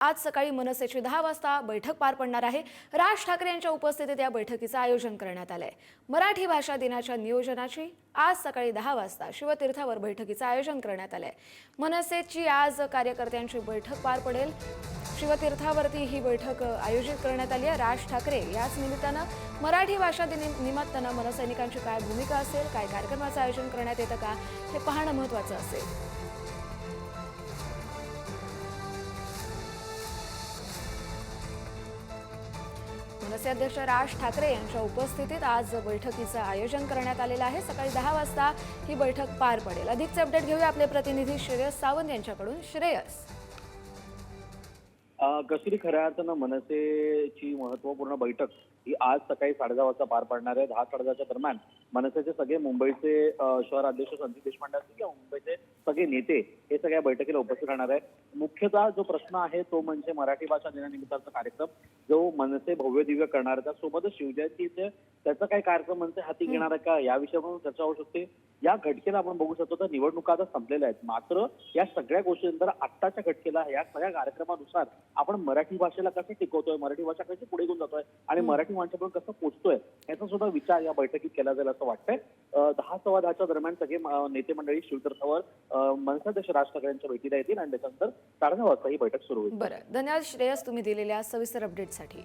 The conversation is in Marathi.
आज सकाळी मनसेची 10 वाजता बैठक पार पडणार आहे। राज ठाकरे यांच्या उपस्थितीत या बैठकीचं आयोजन करण्यात आलंय। मराठी भाषा दिनाच्या नियोजनाची आज सकाळी 10 वाजता शिवतीर्थावर बैठकीचं आयोजन करण्यात आलंय। मनसेची आज कार्यकर्त्यांची बैठक पार पडेल। शिवतीर्थावरती ही बैठक आयोजित करण्यात आली आहे। राज ठाकरे याच निमित्तानं मराठी भाषा दिनानिमित्तानं मनसैनिकांची काय भूमिका असेल, काय कार्यक्रमाचं आयोजन करण्यात येतं का, हे पाहणं महत्त्वाचं असेल। मनसे अध्यक्ष राज ठाकरे यांच्या उपस्थितीत आज बैठकीचं आयोजन करण्यात आलेलं आहे। सकाळी 10 वाजता ही बैठक पार पडेल। अधिकचे अपडेट घेऊया आपले प्रतिनिधी श्रेयस सावंत यांच्याकडून। श्रेयस, कसरी खऱ्या अर्थानं मनसेची महत्वपूर्ण बैठक ही आज सकाळी 10:30 वाजता पार पडणार आहे। 10-10:30च्या दरम्यान मनसेचे सगळे मुंबईचे शहर अध्यक्ष संदीप देशपांडे असतील किंवा मुंबईचे सगळे नेते हे सगळ्या बैठकीला उपस्थित राहणार आहे। मुख्यतः जो प्रश्न आहे तो म्हणजे मराठी भाषा दिनानिमित्ताचा कार्यक्रम जो मनसे भव्य दिव्य करणार आहे, त्यासोबतच शिवजयंतीचे त्याचा काही कार्यक्रम मनसे हाती घेणार आहे का या विषयावरून चर्चा होऊ शकते। या घटकेला आपण बघू शकतो तर निवडणुका आता संपलेल्या आहेत, मात्र या सगळ्या गोष्टीनंतर आत्ताच्या घटकेला या सगळ्या कार्यक्रमानुसार आपण मराठी भाषेला कसं टिकवतोय, मराठी भाषा कशी पुढे घेऊन जातोय आणि मराठी माणसापर्यंत कसं पोहोचतोय याचा सुद्धा विचार या बैठकीत केला जाईल असं वाटतंय। 10-10:15च्या दरम्यान सगळे नेते मंडळी शिवतीर्थावर मनसेअध्यक्ष राज ठाकरे यांच्या भेटीला येतील आणि त्याच्यानंतर 10:30 वाजता ही बैठक सुरू होईल। बरं, धन्यवाद श्रेयस तुम्ही दिलेल्या सविस्तर अपडेटसाठी।